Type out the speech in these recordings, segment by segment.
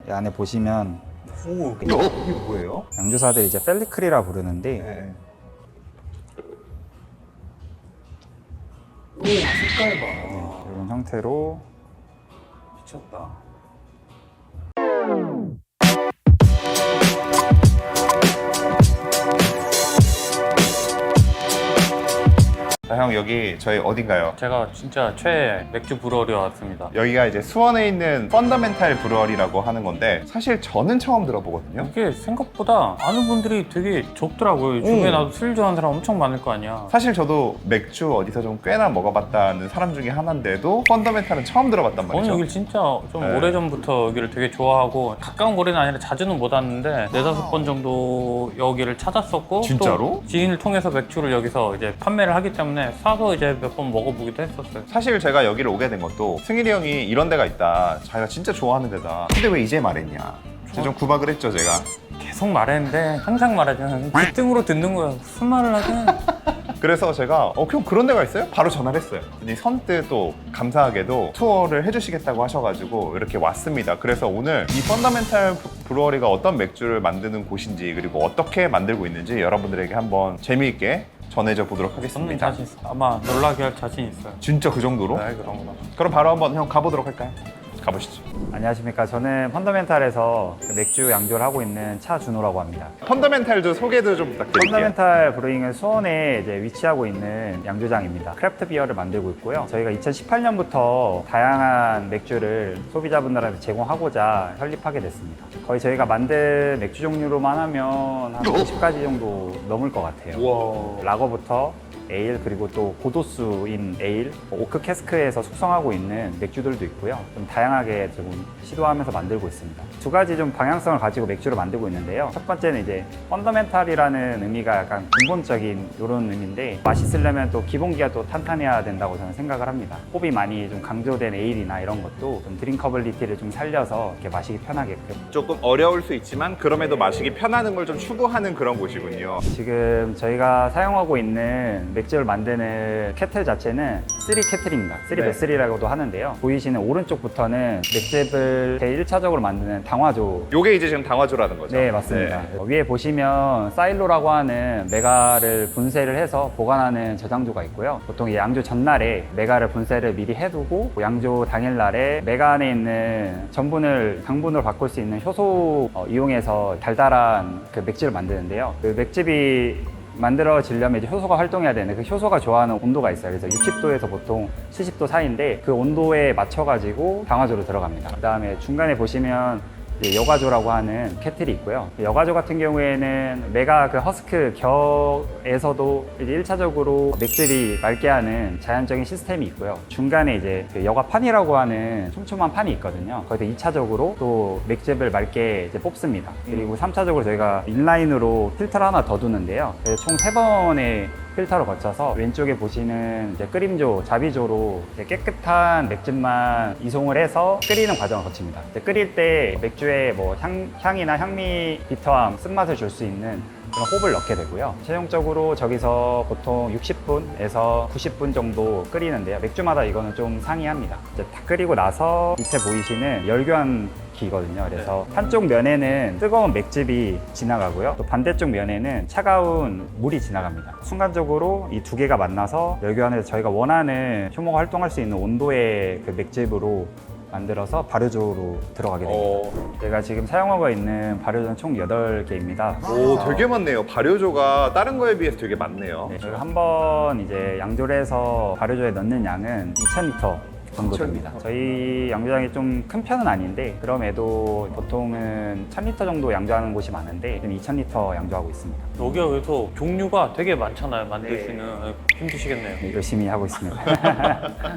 이 안에 보시면 오, 이게 뭐예요? 양조사들이 이제 펠리클이라 부르는데 네. 오, 색깔 봐. 이런 형태로 미쳤다. 자, 형 여기 저희 어딘가요? 제가 진짜 최애 맥주 브루어리 왔습니다. 여기가 이제 수원에 있는 펀더멘탈 브루어리라고 하는 건데 사실 저는 처음 들어보거든요. 이게 생각보다 아는 분들이 되게 적더라고요. 주변에 나도 술 좋아하는 사람 엄청 많을 거 아니야. 사실 저도 맥주 어디서 좀 꽤나 먹어봤다는 사람 중에 하나인데도 펀더멘탈은 처음 들어봤단 저는 말이죠. 여기를 진짜 좀 네. 오래전부터 여기를 되게 좋아하고 가까운 거리는 아니라 자주는 못 왔는데 4-5번 정도 여기를 찾았었고 진짜로? 또 지인을 통해서 맥주를 여기서 이제 판매를 하기 때문에 사서 이제 몇 번 먹어보기도 했었어요. 사실 제가 여기를 오게 된 것도 승일이 형이 이런 데가 있다, 자기가 진짜 좋아하는 데다, 근데 왜 이제 말했냐, 제가 좀 구박을 했죠 제가. 계속 말했는데 항상 말하잖아. 귀등으로 듣는 거야. 무슨 말을 하든. 그래서 제가 그럼 그런 데가 있어요? 바로 전화를 했어요. 근데 선뜻 또 감사하게도 투어를 해주시겠다고 하셔가지고 이렇게 왔습니다. 그래서 오늘 이 펀더멘탈 브루어리가 어떤 맥주를 만드는 곳인지, 그리고 어떻게 만들고 있는지 여러분들에게 한번 재미있게 전해져 보도록 저는 하겠습니다. 자신 있어요. 아마 놀라게 할 자신 있어요. 진짜 그 정도로? 네, 그런 거. 그럼 바로 한번 형 가보도록 할까요? 가보시죠. 안녕하십니까. 저는 펀더멘탈에서 그 맥주 양조를 하고 있는 차준호라고 합니다. 펀더멘탈도 소개도 좀 부탁드릴게요. 펀더멘탈 브루잉은 수원에 이제 위치하고 있는 양조장입니다. 크래프트 비어를 만들고 있고요. 저희가 2018년부터 다양한 맥주를 소비자분들한테 제공하고자 설립하게 됐습니다. 거의 저희가 만든 맥주 종류로만 하면 한 50가지 정도 넘을 것 같아요. 우와. 라거부터 에일, 그리고 또 고도수인 에일, 오크 캐스크에서 숙성하고 있는 맥주들도 있고요. 좀 다양하게 조금 시도하면서 만들고 있습니다. 두 가지 좀 방향성을 가지고 맥주를 만들고 있는데요. 첫 번째는 이제 펀더멘탈이라는 의미가 약간 근본적인 이런 의미인데, 맛있으려면 또 기본기가 또 탄탄해야 된다고 저는 생각을 합니다. 호흡이 많이 좀 강조된 에일이나 이런 것도 좀 드링커블리티를 좀 살려서 이렇게 마시기 편하게끔. 조금 어려울 수 있지만 그럼에도 마시기 편하는 걸 좀 추구하는 그런 곳이군요. 지금 저희가 사용하고 있는 맥주를 만드는 케틀 자체는 3케틀입니다. 3배슬이라고도 하는데요. 보이시는 오른쪽부터는 맥주를 제1차적으로 만드는 당화조. 요게 이제 지금 당화조라는 거죠? 네, 맞습니다. 위에 보시면 사일로라고 하는 메가를 분쇄를 해서 보관하는 저장조가 있고요. 보통 이 양조 전날에 메가를 분쇄를 미리 해두고 양조 당일날에 메가 안에 있는 전분을 당분으로 바꿀 수 있는 효소 이용해서 달달한 그 맥주를 만드는데요. 그 맥즙이 만들어지려면 이제 효소가 활동해야 되는데, 그 효소가 좋아하는 온도가 있어요. 그래서 60도에서 보통 70도 사이인데 그 온도에 맞춰가지고 당화조로 들어갑니다. 그 다음에 중간에 보시면 이제 여과조라고 하는 케틀이 있고요. 여과조 같은 경우에는 메가 그 허스크 격에서도 이제 1차적으로 맥즙이 맑게 하는 자연적인 시스템이 있고요. 중간에 이제 그 여과판이라고 하는 촘촘한 판이 있거든요. 거기서 2차적으로 또 맥즙을 맑게 이제 뽑습니다. 그리고 3차적으로 저희가 인라인으로 필터를 하나 더 두는데요. 그래서 총 3번의 필터를 거쳐서 왼쪽에 보시는 이제 끓임조, 자비조로 이제 깨끗한 맥즙만 이송을 해서 끓이는 과정을 거칩니다. 이제 끓일 때 맥주에 뭐 향이나 향미, 비터함, 쓴맛을 줄 수 있는 그런 호흡을 넣게 되고요. 최종적으로 저기서 보통 60분에서 90분 정도 끓이는데요. 맥주마다 이거는 좀 상이합니다. 이제 다 끓이고 나서 밑에 보이시는 열교환기거든요. 그래서 한쪽 면에는 뜨거운 맥즙이 지나가고요. 또 반대쪽 면에는 차가운 물이 지나갑니다. 순간적으로 이 두 개가 만나서 열교환해서 저희가 원하는 효모가 활동할 수 있는 온도의 그 맥즙으로 만들어서 발효조로 들어가게 됩니다. 제가 지금 사용하고 있는 발효조는 총 8개입니다. 오, 되게 많네요. 발효조가 다른 거에 비해서 되게 많네요. 네, 저희가 한번 이제 양조를 해서 발효조에 넣는 양은 2,000리터 정도 됩니다. 저희 양조장이 좀 큰 편은 아닌데, 그럼에도 보통은 1,000리터 정도 양조하는 곳이 많은데 지금 2,000리터 양조하고 있습니다. 여기가 그래서 종류가 되게 많잖아요. 만들 수 있는. 힘드시겠네요. 네, 열심히 하고 있습니다.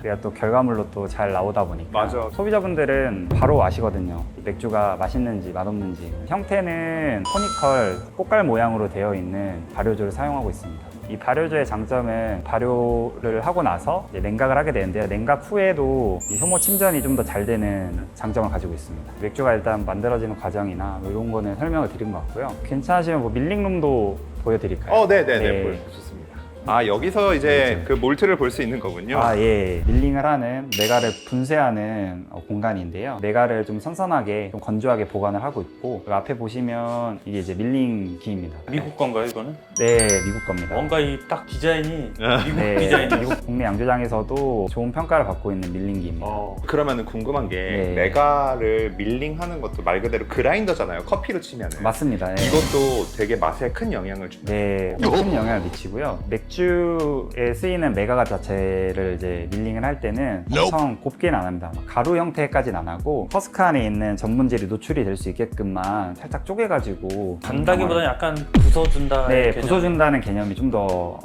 그래야 또 결과물로 또 잘 나오다 보니까 맞아. 소비자분들은 바로 아시거든요. 맥주가 맛있는지 맛없는지. 형태는 코니컬 꽃갈 모양으로 되어 있는 발효조를 사용하고 있습니다. 이 발효조의 장점은 발효를 하고 나서 이제 냉각을 하게 되는데요. 냉각 후에도 이 효모 침전이 좀 더 잘 되는 장점을 가지고 있습니다. 맥주가 일단 만들어지는 과정이나 뭐 이런 거는 설명을 드린 것 같고요. 괜찮으시면 뭐 밀링룸도 보여드릴까요? 네네네. 좋습니다. 아, 여기서 이제 그 몰트를 볼 수 있는 거군요. 아, 예. 밀링을 하는 메가를 분쇄하는 공간인데요. 메가를 좀 선선하게, 좀 건조하게 보관을 하고 있고, 그 앞에 보시면 이게 이제 밀링 기입니다. 미국 건가요 이거는? 네, 미국 겁니다. 뭔가 이 딱 디자인이 미국 네, 디자인이 미국 국내 양조장에서도 좋은 평가를 받고 있는 밀링기입니다. 그러면은 궁금한 게 네. 메가를 밀링하는 것도 말 그대로 그라인더잖아요. 커피로 치면은. 맞습니다. 예. 이것도 되게 맛에 큰 영향을 줍니다. 네, 큰 영향을 미치고요. 맥주에 쓰이는 메가가 자체를 이제 밀링을 할 때는 엄청 곱게는 안 합니다. 막 가루 형태까지는 안 하고 허스크 안에 있는 전분질이 노출이 될 수 있게끔만 살짝 쪼개가지고 간다기보다는 약간 부숴준다. 네, 개념. 부숴준다는 개념이 좀 더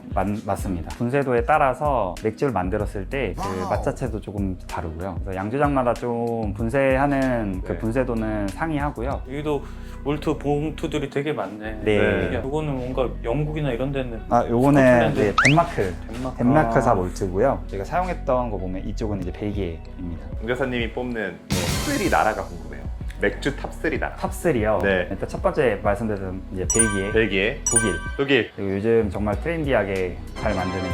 맞습니다. 분쇄도에 따라서 맥주를 만들었을 때 그 맛 자체도 조금 다르고요. 그래서 양조장마다 좀 분쇄하는 그 네. 분쇄도는 상이하고요. 여기도 몰트 봉투들이 되게 많네. 네. 이게 이거는 뭔가 영국이나 이런 데는 요거는 스코틀랜드. 이제 덴마크. 덴마크. 덴마크사 몰트고요. 제가 사용했던 거 보면 이쪽은 이제 벨기에입니다. 공자사님이 뽑는 탑3 나라가 궁금해요. 맥주 탑3 나라. 탑3요. 네. 일단 첫 번째 말씀드린 이제 벨기에, 벨기에, 독일, 독일, 그리고 요즘 정말 트렌디하게 잘 만드는 게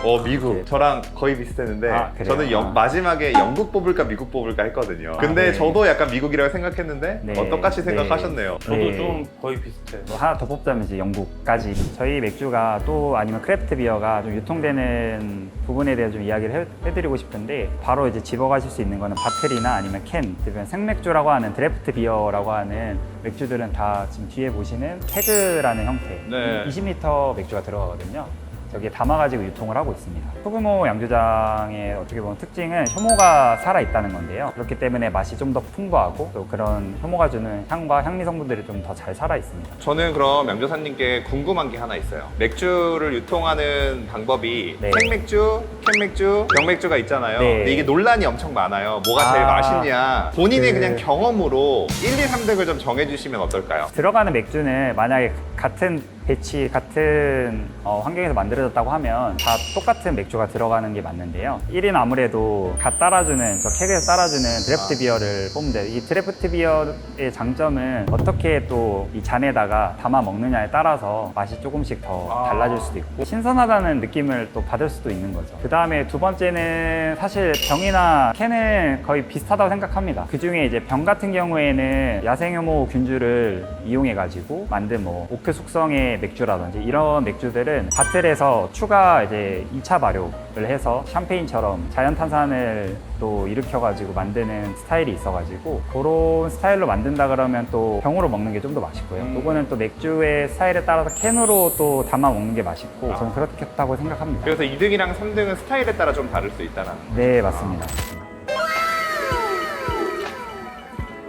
미국. 미국. 네. 저랑 거의 비슷했는데 아, 그래요? 저는 아. 마지막에 영국 뽑을까 미국 뽑을까 했거든요. 근데 네. 저도 약간 미국이라고 생각했는데 네. 똑같이 네. 생각하셨네요. 저도 네. 좀 거의 비슷해. 뭐 하나 더 뽑자면 이제 영국까지. 저희 맥주가 또 아니면 크래프트 비어가 좀 유통되는 부분에 대해서 좀 이야기를 해드리고 싶은데 바로 이제 집어가실 수 있는 거는 바틀이나 아니면 캔, 그러면 생맥주라고 하는 드래프트 비어라고 하는 맥주들은 다 지금 뒤에 보시는 케그라는 형태, 네. 20리터 맥주가 들어가거든요. 저기에 담아가지고 유통을 하고 있습니다. 소규모 양조장의 어떻게 보면 특징은 효모가 살아있다는 건데요. 그렇기 때문에 맛이 좀 더 풍부하고 또 그런 효모가 주는 향과 향미 성분들이 좀 더 잘 살아있습니다. 저는 그럼 양조사님께 궁금한 게 하나 있어요. 맥주를 유통하는 방법이 네. 생맥주, 캔맥주, 병맥주가 있잖아요. 네. 근데 이게 논란이 엄청 많아요. 뭐가 제일 맛있냐. 본인의 그- 그냥 경험으로 1, 2, 3등을 좀 정해주시면 어떨까요? 들어가는 맥주는 만약에 같은 배치, 같은 환경에서 만들어졌다고 하면 다 똑같은 맥주가 들어가는 게 맞는데요. 1위는 아무래도 갓 따라주는, 저 캔에서 따라주는 드래프트 비어를 뽑으면 돼요. 이 드래프트 비어의 장점은 어떻게 또 이 잔에다가 담아 먹느냐에 따라서 맛이 조금씩 더 달라질 수도 있고 신선하다는 느낌을 또 받을 수도 있는 거죠. 그 다음에 두 번째는 사실 병이나 캔은 거의 비슷하다고 생각합니다. 그 중에 이제 병 같은 경우에는 야생효모 균주를 이용해가지고 만든 뭐 오크 숙성의 맥주라든지 이런 맥주들은 바틀에서 추가 이제 2차 발효를 해서 샴페인처럼 자연 탄산을 또 일으켜가지고 만드는 스타일이 있어가지고 그런 스타일로 만든다 그러면 또 병으로 먹는 게 좀 더 맛있고요. 요거는 또 맥주의 스타일에 따라서 캔으로 또 담아 먹는 게 맛있고 저는 그렇다고 생각합니다. 그래서 2등이랑 3등은 스타일에 따라 좀 다를 수 있다는. 네, 맞습니다.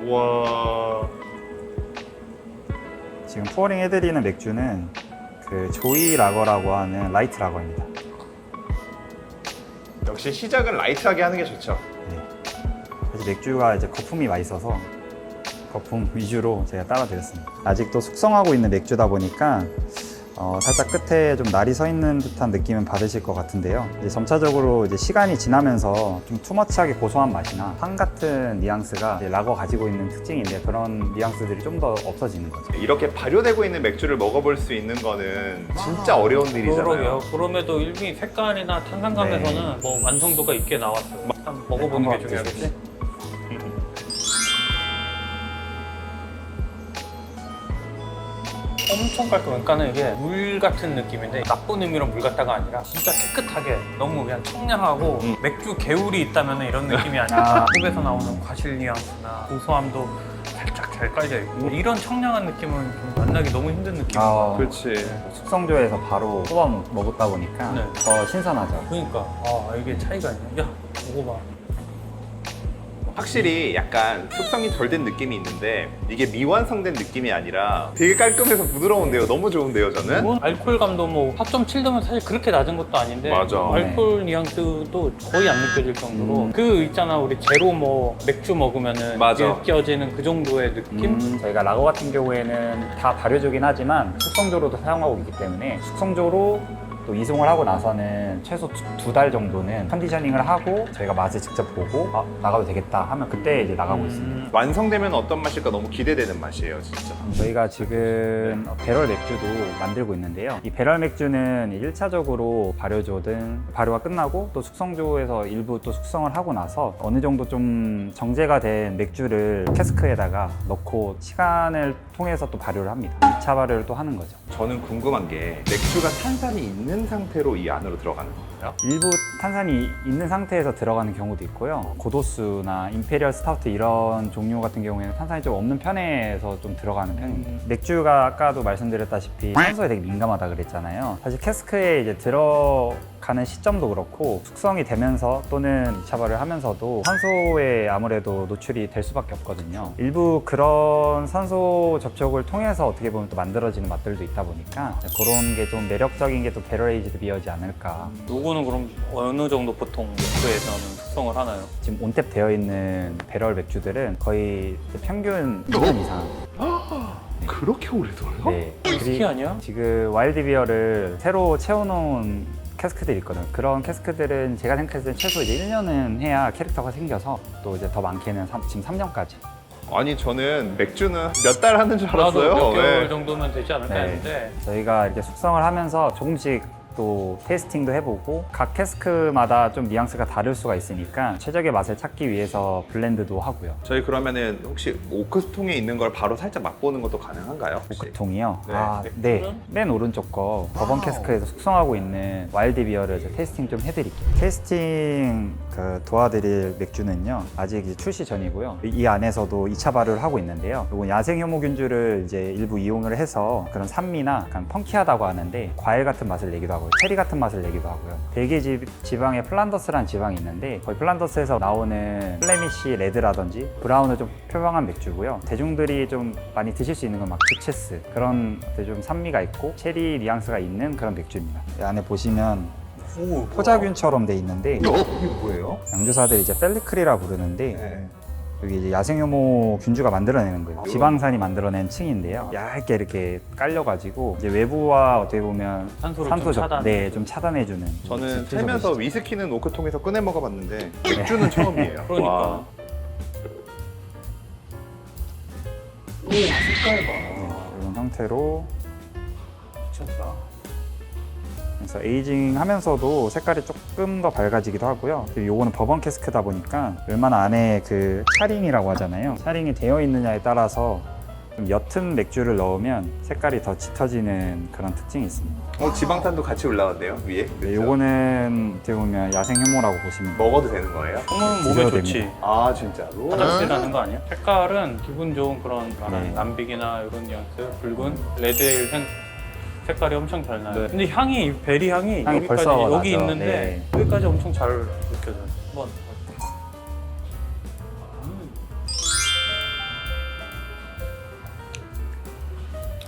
우와. 지금 포어링 해드리는 맥주는 그 조이 라거라고 하는 라이트 라거입니다. 역시 시작은 라이트하게 하는 게 좋죠. 네. 그래서 맥주가 이제 거품이 맛있어서 거품 위주로 제가 따라드렸습니다. 아직도 숙성하고 있는 맥주다 보니까 살짝 끝에 좀 날이 서 있는 듯한 느낌은 받으실 것 같은데요. 이제 점차적으로 이제 시간이 지나면서 좀 투머치하게 고소한 맛이나 황 같은 뉘앙스가 이제 라거 가지고 있는 특징인데 그런 뉘앙스들이 좀 더 없어지는 거죠. 이렇게 발효되고 있는 맥주를 먹어볼 수 있는 거는 진짜 어려운 일이잖아요. 그러게요. 그럼에도 일미 색깔이나 탄산감에서는 뭐 완성도가 있게 나왔어요. 한번 먹어보는 게 한번 중요하겠지. 드셔보세요. 엄청 깔끔해. 그러니까는 이게 물 같은 느낌인데 나쁜 의미로 물 같다가 아니라 진짜 깨끗하게 너무 그냥 청량하고 맥주 개울이 있다면 이런 느낌이 아니라 속에서 나오는 과실 뉘앙스나 고소함도 살짝 잘 깔려 있고 이런 청량한 느낌은 좀 만나기 너무 힘든 느낌. 그렇지. 숙성조에서 바로 뽑아 먹었다 보니까 네. 더 신선하죠. 그러니까 이게 차이가 있네. 야 먹어봐. 확실히 약간 숙성이 덜 된 느낌이 있는데 이게 미완성된 느낌이 아니라 되게 깔끔해서 부드러운데요. 너무 좋은데요, 저는? 이건 알코올감도 뭐 4.7도면 사실 그렇게 낮은 것도 아닌데 맞아. 알코올 뉘앙스도 거의 안 느껴질 정도로 그 있잖아 우리 제로 뭐 맥주 먹으면은 맞아. 느껴지는 그 정도의 느낌? 저희가 라거 같은 경우에는 다 발효조긴 하지만 숙성조로도 사용하고 있기 때문에 숙성조로 또 이송을 하고 나서는 최소 2달 정도는 컨디셔닝을 하고 저희가 맛을 직접 보고 나가도 되겠다 하면 그때 이제 나가고 있습니다. 완성되면 어떤 맛일까 너무 기대되는 맛이에요, 진짜. 저희가 지금 배럴 맥주도 만들고 있는데요. 이 배럴 맥주는 1차적으로 발효조든 발효가 끝나고 또 숙성조에서 일부 또 숙성을 하고 나서 어느 정도 좀 정제가 된 맥주를 캐스크에다가 넣고 시간을 통해서 또 발효를 합니다. 2차 발효를 또 하는 거죠. 저는 궁금한 게 맥주가 탄산이 있는 상태로 이 안으로 들어가는 건가요? 일부 탄산이 있는 상태에서 들어가는 경우도 있고요. 고도수나 임페리얼 스타우트 이런 종류 같은 경우에는 탄산이 좀 없는 편에서 좀 들어가는 편입니다. 맥주가 아까도 말씀드렸다시피 산소에 되게 민감하다 그랬잖아요. 사실 캐스크에 이제 들어가는 시점도 그렇고 숙성이 되면서 또는 2차 발효를 하면서도 산소에 아무래도 노출이 될 수밖에 없거든요. 일부 그런 산소 접촉을 통해서 어떻게 보면 또 만들어지는 맛들도 있다 보니까 그런 게 좀 매력적인 게 또 배럴 에이지드 비어지 않을까. 요거는 그럼 어느 정도 보통 맥주에서는 숙성을 하나요? 지금 온탭 되어 있는 배럴 맥주들은 거의 평균 2년 이상. 그렇게 오래 둬요? 네. 위스키 아니야? 지금 와일드 비어를 새로 채워놓은 캐스크들이 있거든요. 그런 캐스크들은 제가 생각했을 때 최소 이제 1년은 해야 캐릭터가 생겨서 또 이제 더 많게는 지금 3년까지. 아니 저는 맥주는 몇 달 하는 줄 나도 알았어요. 몇 개월 네. 정도면 되지 않을까 했는데 저희가 이렇게 숙성을 하면서 조금씩 또 테이스팅도 해보고 각 캐스크마다 좀 뉘앙스가 다를 수가 있으니까 최적의 맛을 찾기 위해서 블렌드도 하고요. 저희 그러면은 혹시 오크통에 있는 걸 바로 살짝 맛보는 것도 가능한가요? 혹시? 오크통이요? 네. 네. 맥주는? 맨 오른쪽 거 버번 캐스크에서 숙성하고 있는 와일드 비어를 이제 테이스팅 좀 해드릴게요. 테이스팅 도와드릴 맥주는요 아직 이제 출시 전이고요. 이 안에서도 2차 발효를 하고 있는데요. 이건 야생 효모균주를 이제 일부 이용을 해서 그런 산미나 약간 펑키하다고 하는데 과일 같은 맛을 내기도 하고 체리 같은 맛을 내기도 하고요. 벨기에 지방에 플란더스라는 지방이 있는데 거기 플란더스에서 나오는 플레미쉬 레드라든지 브라운을 좀 표방한 맥주고요. 대중들이 좀 많이 드실 수 있는 건 막 듀체스 그런 좀 산미가 있고 체리 뉘앙스가 있는 그런 맥주입니다. 이 안에 보시면 포자균처럼 돼 있는데 이게 뭐예요? 양조사들이 이제 펠리클이라 부르는데 네. 여기 이제 야생효모 균주가 만들어내는 거예요. 지방산이 만들어낸 층인데요. 얇게 이렇게 깔려가지고 이제 외부와 어떻게 보면 산소를 좀 차단. 네, 좀 차단해주는. 저는 좀 살면서 드셔보시죠. 위스키는 오크통에서 꺼내 먹어봤는데 맥주는 처음이에요. 그러니까 와. 이런 형태로 미쳤다. 그래서 에이징 하면서도 색깔이 조금 더 밝아지기도 하고요. 그리고 요거는 버번 캐스크다 보니까 얼마나 안에 그 차링이라고 하잖아요. 차링이 되어 있느냐에 따라서 좀 옅은 맥주를 넣으면 색깔이 더 짙어지는 그런 특징이 있습니다. 지방탄도 같이 올라왔네요 위에. 네, 요거는 어떻게 보면 야생 효모라고 보시면 돼요. 먹어도 되는 거예요? 그러면 몸에 드셔도 좋지. 됩니다. 아 진짜로? 화장실하는 거 아니야? 색깔은 기분 좋은 그런 말하는 네. 남빅이나 이런 뉘앙스, 붉은 레드에일 색깔이 엄청 잘 나요. 네. 근데 향이 베리 향이 향이 여기까지 벌써 여기 나죠. 있는데 네. 여기까지 엄청 잘 느껴져요. 한번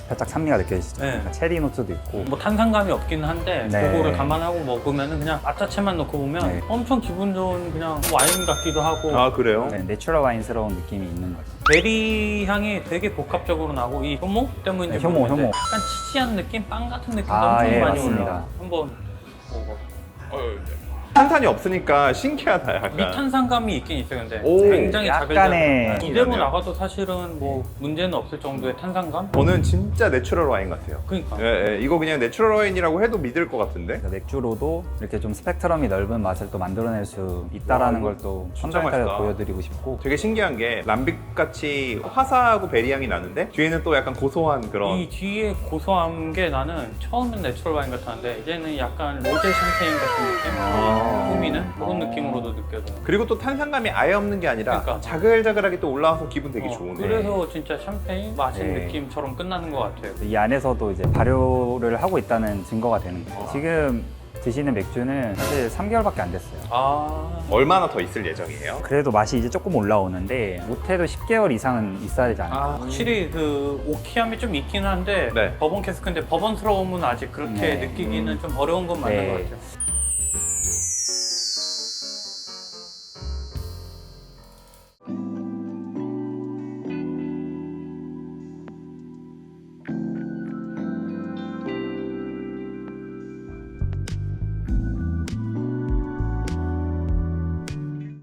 살짝 산미가 느껴지시죠? 네. 약간 체리 노트도 있고 뭐 탄산감이 없긴 한데 네. 그거를 감안하고 먹으면은 그냥 아차채만 넣고 보면 네. 엄청 기분 좋은 그냥 와인 같기도 하고 아 그래요? 네, 내추럴 와인스러운 느낌이 있는 거죠. 베리 향이 되게 복합적으로 나고 이 효모 때문인지 네, 효모, 모르겠는데 효모. 약간 치치한 느낌, 빵 같은 느낌도 아, 엄청 예, 많이 맞습니다. 올라. 한번 먹어. 탄산이 없으니까 신기하다 약간. 미탄산감이 있긴 있어요. 근데 오, 굉장히 약간의 자글자글. 이대로 하네요. 나가도 사실은 뭐 문제는 없을 정도의 탄산감? 저는 진짜 내추럴 와인 같아요. 그러니까. 예, 예. 이거 그냥 내추럴 와인이라고 해도 믿을 것 같은데? 그래서 맥주로도 이렇게 좀 스펙트럼이 넓은 맛을 또 만들어낼 수 있다라는 와, 걸 또 진짜 펀더멘탈에 맛있다. 보여드리고 싶고 되게 신기한 게 람빅같이 화사하고 베리 향이 나는데 뒤에는 또 약간 고소한 그런 이 뒤에 고소한 게 나는 처음엔 내추럴 와인 같았는데 이제는 약간 로제 샴페인 같은 느낌? 꾸미는 그런 느낌으로도 느껴져요. 그리고 또 탄산감이 아예 없는 게 아니라 그러니까. 자글자글하게 또 올라와서 기분 되게 좋은데 그래서 진짜 샴페인 마신 네. 느낌처럼 끝나는 것 같아요. 이 안에서도 이제 발효를 하고 있다는 증거가 되는 거예요. 지금 드시는 맥주는 사실 3개월밖에 안 됐어요. 아, 얼마나 더 있을 예정이에요? 그래도 맛이 이제 조금 올라오는데 못해도 10개월 이상은 있어야 되지 않을까. 확실히 그 오키함이 좀 있긴 한데 네. 버번 캐스크인데 버번스러움은 아직 그렇게 네. 느끼기는 좀 어려운 건 맞는 네. 것 같아요.